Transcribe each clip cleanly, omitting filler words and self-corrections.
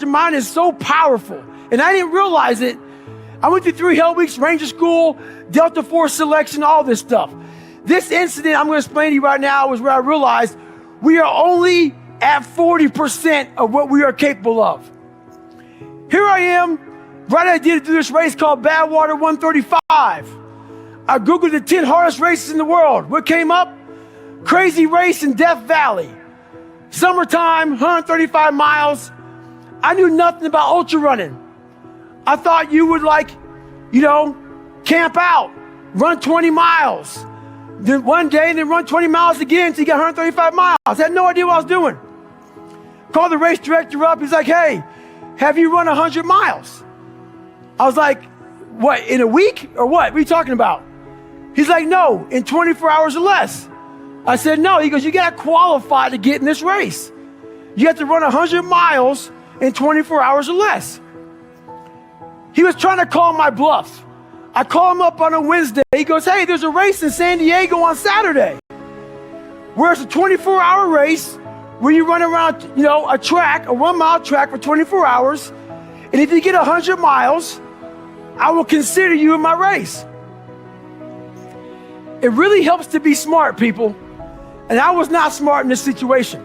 mind is so powerful. And I didn't realize it. I went through 3 hell weeks, Ranger School, Delta Force selection, all this stuff. This incident I'm going to explain to you right now is where I realized we are only at 40% of what we are capable of. Here I am, right idea to do this race called Badwater 135. I Googled the 10 hardest races in the world. What came up? Crazy race in Death Valley. Summertime, 135 miles. I knew nothing about ultra running. I thought you would camp out, run 20 miles. Then one day, and then run 20 miles again until you got 135 miles. I had no idea what I was doing. Called the race director up. He's like, hey, have you run 100 miles? I was like, what, in a week or what? What are you talking about? He's like, no, in 24 hours or less. I said, no. He goes, you got to qualify to get in this race. You have to run 100 miles in 24 hours or less. He was trying to call my bluff. I call him up on a Wednesday. He goes, hey, there's a race in San Diego on Saturday, where it's a 24-hour race where you run around, a track, a 1-mile track for 24 hours. And if you get 100 miles, I will consider you in my race. It really helps to be smart, people. And I was not smart in this situation.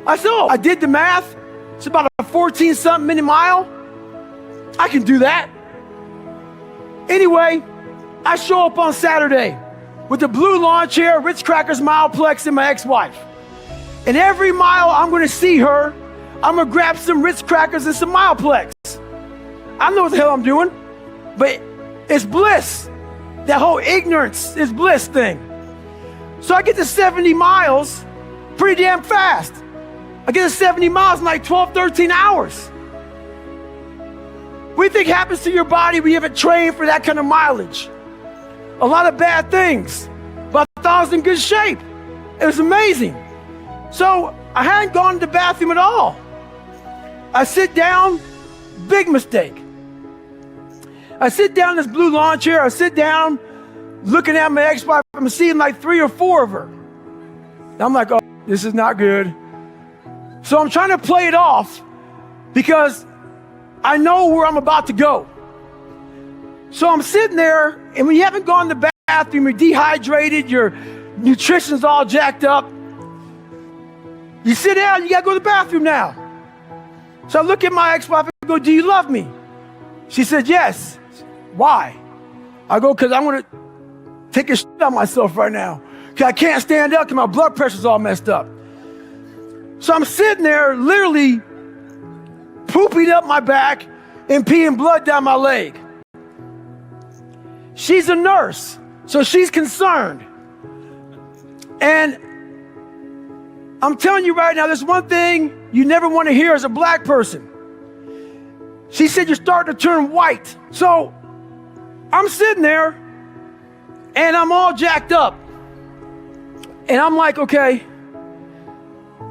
I said, I did the math. It's about a 14-something minute mile. I can do that. Anyway, I show up on Saturday with the blue lawn chair, Ritz Crackers Mileplex, and my ex-wife. And every mile I'm going to see her, I'm going to grab some Ritz Crackers and some Mileplex. I know what the hell I'm doing, but it's bliss. That whole ignorance is bliss thing. So I get to 70 miles pretty damn fast. I get to 70 miles in like 12, 13 hours. What do you think happens to your body when you haven't trained for that kind of mileage? A lot of bad things, but I thought I was in good shape. It was amazing. So I hadn't gone to the bathroom at all. I sit down, big mistake. I sit down in this blue lawn chair. I sit down, looking at my ex-wife. I'm seeing like 3 or 4 of her. And I'm like, oh, this is not good. So I'm trying to play it off because I know where I'm about to go. So I'm sitting there, and when you haven't gone to the bathroom, you're dehydrated, your nutrition's all jacked up. You sit down, you gotta go to the bathroom now. So I look at my ex-wife and go, do you love me? She said, yes. Why? I go, because I want to take a shit on myself right now. Because I can't stand up because my blood pressure's all messed up. So I'm sitting there literally pooping up my back and peeing blood down my leg. She's a nurse, so she's concerned. And I'm telling you right now, there's one thing you never want to hear as a black person. She said, you're starting to turn white. So I'm sitting there and I'm all jacked up. And I'm like, okay,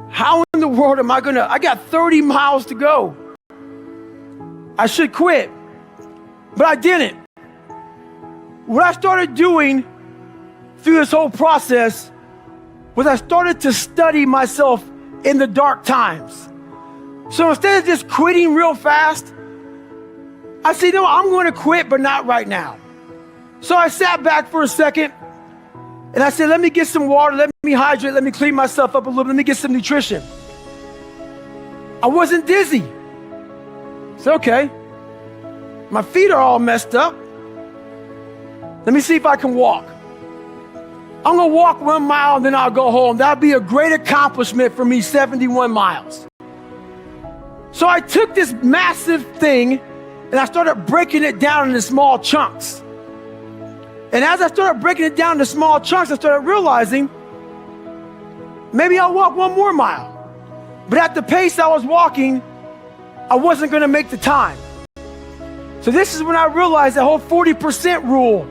how in the world am I I got 30 miles to go. I should quit, but I didn't. What I started doing through this whole process was I started to study myself in the dark times. So instead of just quitting real fast, I said, no, I'm going to quit, but not right now. So I sat back for a second and I said, let me get some water, let me hydrate, let me clean myself up a little bit, let me get some nutrition. I wasn't dizzy. I said, okay, my feet are all messed up. Let me see if I can walk. I'm gonna walk 1 mile and then I'll go home. That'll be a great accomplishment for me, 71 miles. So I took this massive thing and I started breaking it down into small chunks. And as I started breaking it down into small chunks, I started realizing maybe I'll walk 1 more mile. But at the pace I was walking, I wasn't gonna make the time. So this is when I realized the whole 40% rule.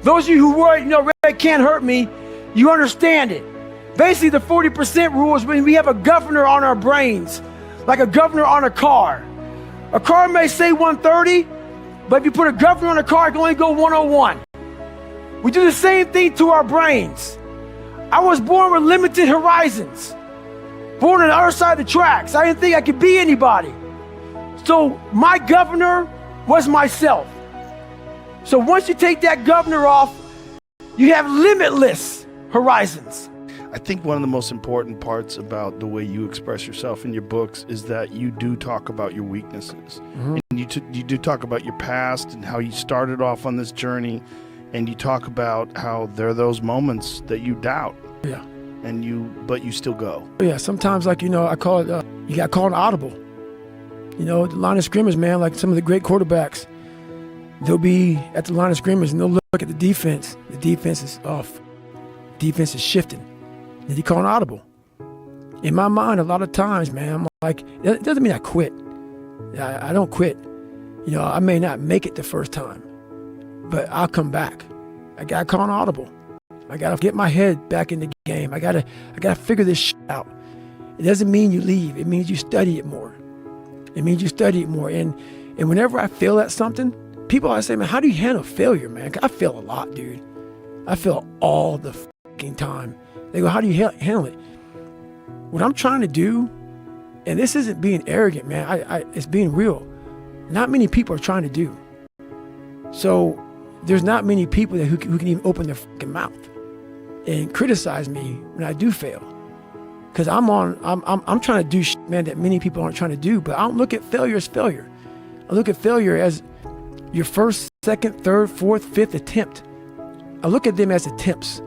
Those of you who worry, red can't hurt me, you understand it. Basically, the 40% rule is when we have a governor on our brains, like a governor on a car. A car may say 130, but if you put a governor on a car, it can only go 101. We do the same thing to our brains. I was born with limited horizons, born on the other side of the tracks. I didn't think I could be anybody. So my governor was myself. So once you take that governor off, you have limitless horizons. I think one of the most important parts about the way you express yourself in your books is that you do talk about your weaknesses. And you do talk about your past and how you started off on this journey, and you talk about how there are those moments that you doubt. Yeah. But you still go. Yeah, sometimes, like, I call it, you got called an audible. The line of scrimmage, man, like some of the great quarterbacks, they'll be at the line of scrimmage and they'll look at the defense. The defense is off. Defense is shifting. And he call an audible. In my mind, a lot of times, man, I'm like, it doesn't mean I quit. I don't quit. I may not make it the first time, but I'll come back. I got to call an audible. I got to get my head back in the game. I got to figure this shit out. It doesn't mean you leave. It means you study it more. And whenever I fail at something, people always say, man, how do you handle failure, man? I fail a lot, dude. I fail all the fucking time. They go, how do you handle it? What I'm trying to do, and this isn't being arrogant, man. It's being real. Not many people are trying to do. So there's not many people who can even open their fucking mouth and criticize me when I do fail. Because I'm trying to do shit, man, that many people aren't trying to do. But I don't look at failure as failure. I look at failure as your first, second, third, fourth, fifth attempt. I look at them as attempts.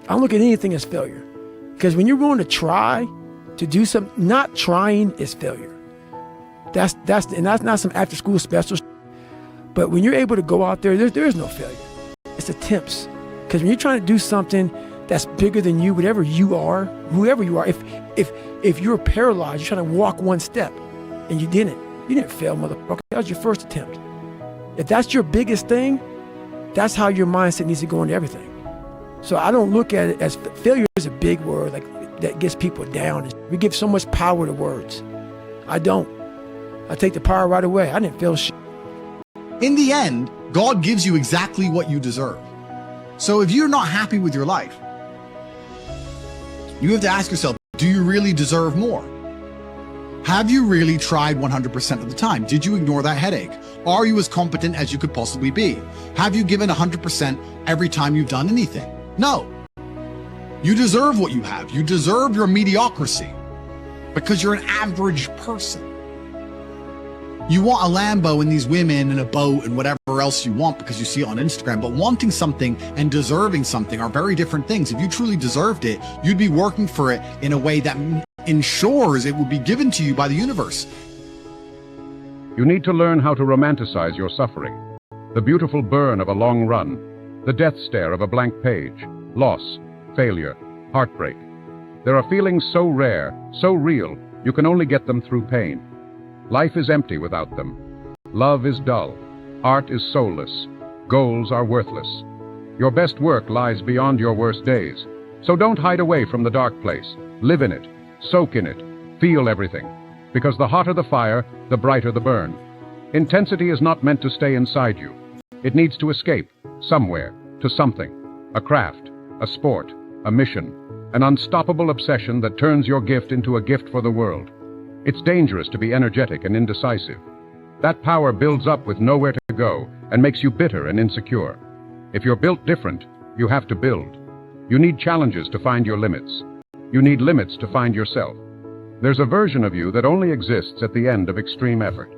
I don't look at anything as failure. Because when you're willing to try to do something, not trying is failure. That's not some after school special shit. But when you're able to go out there, there is no failure. It's attempts. Because when you're trying to do something that's bigger than you, whatever you are, whoever you are, if you're paralyzed, you're trying to walk one step and you didn't fail, motherfucker. That was your first attempt. If that's your biggest thing, that's how your mindset needs to go into everything. So I don't look at it as failure is a big word that gets people down. We give so much power to words. I don't. I take the power right away. I didn't feel shit. In the end, God gives you exactly what you deserve. So if you're not happy with your life, you have to ask yourself, do you really deserve more? Have you really tried 100% of the time? Did you ignore that headache? Are you as competent as you could possibly be? Have you given 100% every time you've done anything? No. You deserve what you have. You deserve your mediocrity because you're an average person. You want a Lambo and these women and a boat and whatever else you want because you see it on Instagram, but wanting something and deserving something are very different things. If you truly deserved it, you'd be working for it in a way that ensures it will be given to you by the universe. You need to learn how to romanticize your suffering. The beautiful burn of a long run, the death stare of a blank page, loss, failure, heartbreak. There are feelings so rare, so real, you can only get them through pain. Life is empty without them. Love is dull. Art is soulless. Goals are worthless. Your best work lies beyond your worst days. So don't hide away from the dark place. Live in it. Soak in it. Feel everything. Because the hotter the fire, the brighter the burn. Intensity is not meant to stay inside you. It needs to escape, somewhere, to something. A craft, a sport, a mission, an unstoppable obsession that turns your gift into a gift for the world. It's dangerous to be energetic and indecisive. That power builds up with nowhere to go and makes you bitter and insecure. If you're built different, you have to build. You need challenges to find your limits. You need limits to find yourself. There's a version of you that only exists at the end of extreme effort.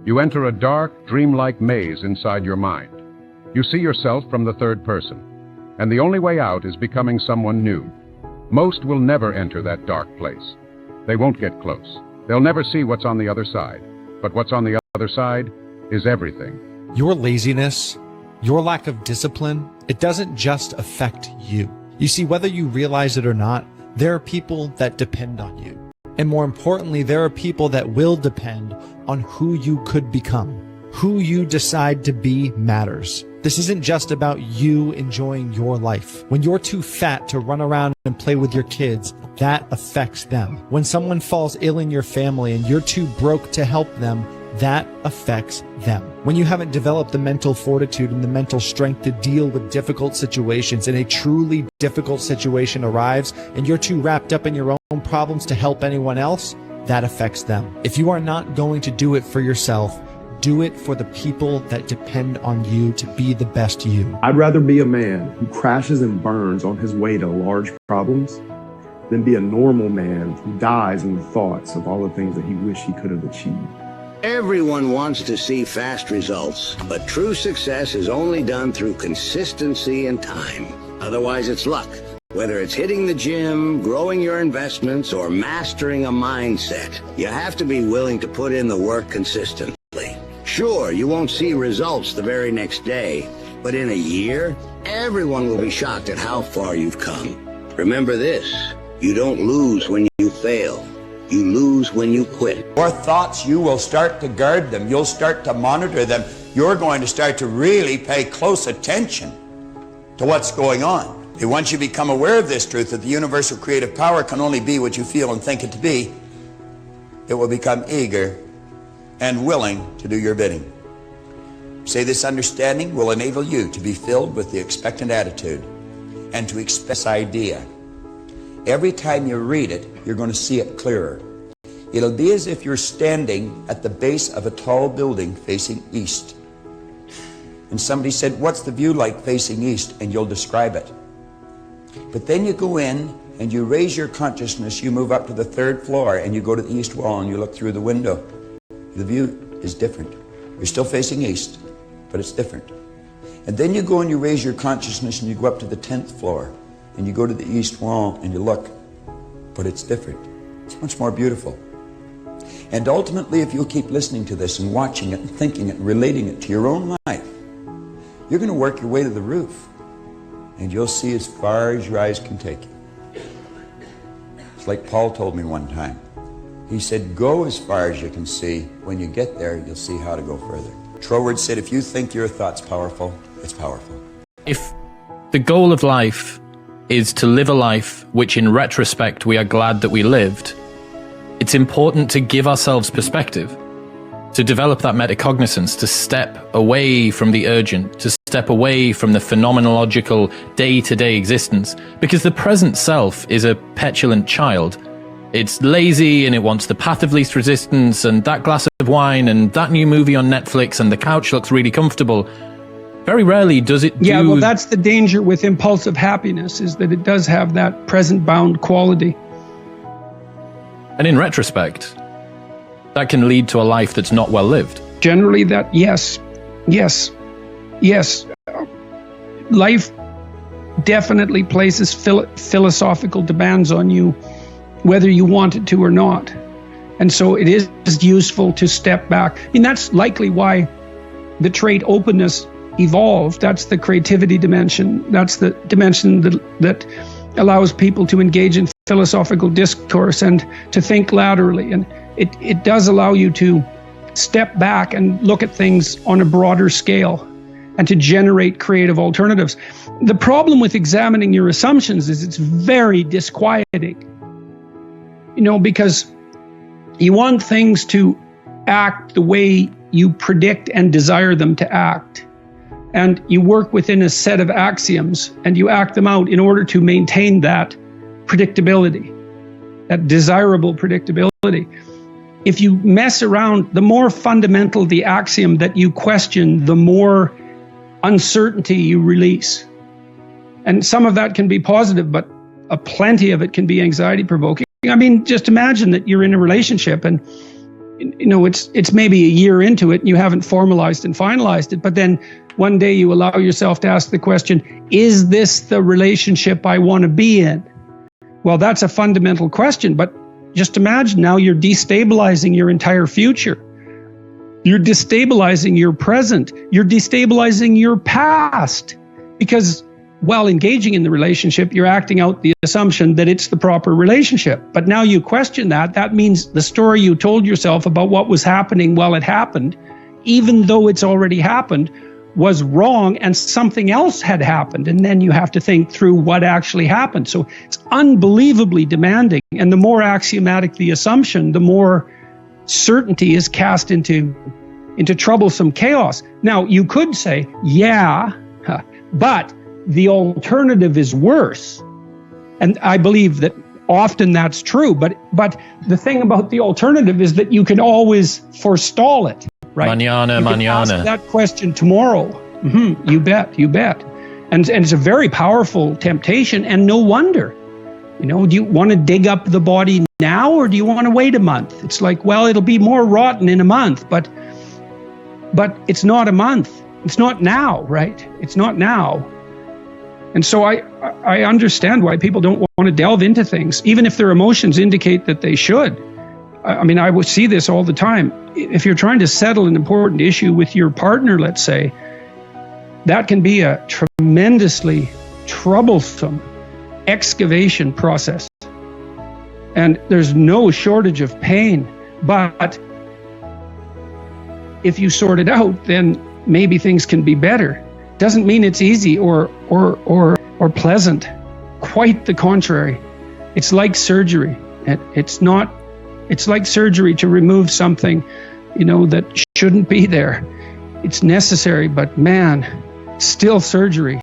You enter a dark, dreamlike maze inside your mind. You see yourself from the third person, and the only way out is becoming someone new. Most will never enter that dark place. They won't get close. They'll never see what's on the other side. But what's on the other side is everything. Your laziness, your lack of discipline, it doesn't just affect you. You see, whether you realize it or not, there are people that depend on you. And more importantly, there are people that will depend on who you could become. Who you decide to be matters. This isn't just about you enjoying your life. When you're too fat to run around and play with your kids, that affects them. When someone falls ill in your family and you're too broke to help them, that affects them. When you haven't developed the mental fortitude and the mental strength to deal with difficult situations and a truly difficult situation arrives and you're too wrapped up in your own problems to help anyone else, that affects them. If you are not going to do it for yourself, do it for the people that depend on you to be the best you. I'd rather be a man who crashes and burns on his way to large problems than be a normal man who dies in the thoughts of all the things that he wished he could have achieved. Everyone wants to see fast results, but true success is only done through consistency and time. Otherwise, it's luck. Whether it's hitting the gym, growing your investments, or mastering a mindset, you have to be willing to put in the work consistently. Sure, you won't see results the very next day, but in a year, everyone will be shocked at how far you've come. Remember this, you don't lose when you fail. You lose when you quit. Your thoughts, you will start to guard them. You'll start to monitor them. You're going to start to really pay close attention to what's going on. And once you become aware of this truth, that the universal creative power can only be what you feel and think it to be, it will become eager and willing to do your bidding. Say, this understanding will enable you to be filled with the expectant attitude and to expect this idea. Every time you read it, you're going to see it clearer. It'll be as if you're standing at the base of a tall building facing east. And somebody said, what's the view like facing east? And you'll describe it. But then you go in and you raise your consciousness, you move up to the 3rd floor and you go to the east wall and you look through the window. The view is different. You're still facing east, but it's different. And then you go and you raise your consciousness and you go up to the 10th floor and you go to the east wall and you look, but it's different. It's much more beautiful. And ultimately, if you'll keep listening to this and watching it and thinking it and relating it to your own life, you're going to work your way to the roof and you'll see as far as your eyes can take you. It's like Paul told me one time. He said, go as far as you can see. When you get there, you'll see how to go further. Troward said, if you think your thought's powerful, it's powerful. If the goal of life is to live a life which in retrospect we are glad that we lived, it's important to give ourselves perspective, to develop that metacognizance, to step away from the urgent, to step away from the phenomenological day-to-day existence, because the present self is a petulant child. It's lazy and it wants the path of least resistance and that glass of wine and that new movie on Netflix and the couch looks really comfortable. Very rarely does it do... Yeah, well, that's the danger with impulsive happiness, is that it does have that present-bound quality. And in retrospect, that can lead to a life that's not well lived. Generally that, yes. Life definitely places philosophical demands on you, whether you want it to or not. And so it is useful to step back. And that's likely why the trait openness evolved. That's the creativity dimension. That's the dimension that allows people to engage in philosophical discourse and to think laterally. And it does allow you to step back and look at things on a broader scale and to generate creative alternatives. The problem with examining your assumptions is it's very disquieting. Because you want things to act the way you predict and desire them to act. And you work within a set of axioms and you act them out in order to maintain that predictability, that desirable predictability. If you mess around, the more fundamental the axiom that you question, the more uncertainty you release. And some of that can be positive, but plenty of it can be anxiety provoking. I mean, just imagine that you're in a relationship and it's maybe a year into it and you haven't formalized and finalized it, but then one day you allow yourself to ask the question, is this the relationship I want to be in? Well, that's a fundamental question, but just imagine now you're destabilizing your entire future. You're destabilizing your present. You're destabilizing your past, because while engaging in the relationship, you're acting out the assumption that it's the proper relationship. But now you question that. That means the story you told yourself about what was happening while it happened, even though it's already happened, was wrong and something else had happened. And then you have to think through what actually happened. So it's unbelievably demanding. And the more axiomatic the assumption, the more certainty is cast into troublesome chaos. Now, you could say, yeah, but the alternative is worse. And I believe that often that's true, but the thing about the alternative is that you can always forestall it, right? Mañana, you can mañana. ask that question tomorrow. You bet. And it's a very powerful temptation, and no wonder. You know, do you want to dig up the body now, or do you want to wait a month? It's like, well, it'll be more rotten in a month, but it's not a month. It's not now, right? It's not now. And so I understand why people don't want to delve into things, even if their emotions indicate that they should. I mean, I would see this all the time. If you're trying to settle an important issue with your partner, let's say, that can be a tremendously troublesome excavation process. And there's no shortage of pain, but if you sort it out, then maybe things can be better. Doesn't mean it's easy or pleasant. Quite the contrary. It's like surgery. It's like surgery to remove something, you know, that shouldn't be there. It's necessary, but man, still surgery.